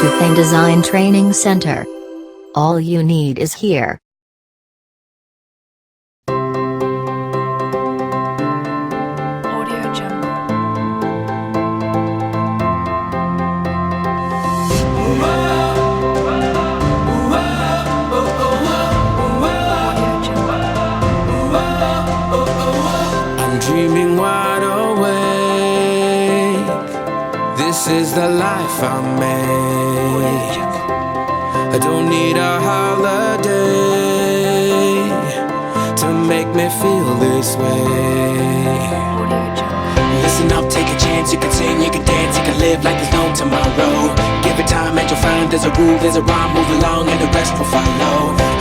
to Thing Design Training Center. All you need is here. Dreaming wide awake. This is the life I make. I don't need a holiday to make me feel this way. Listen up, take a chance. You can sing, you can dance, you can live like there's no tomorrow. Give it time and you'll find there's a groove, there's a rhyme. Move along and the rest will follow.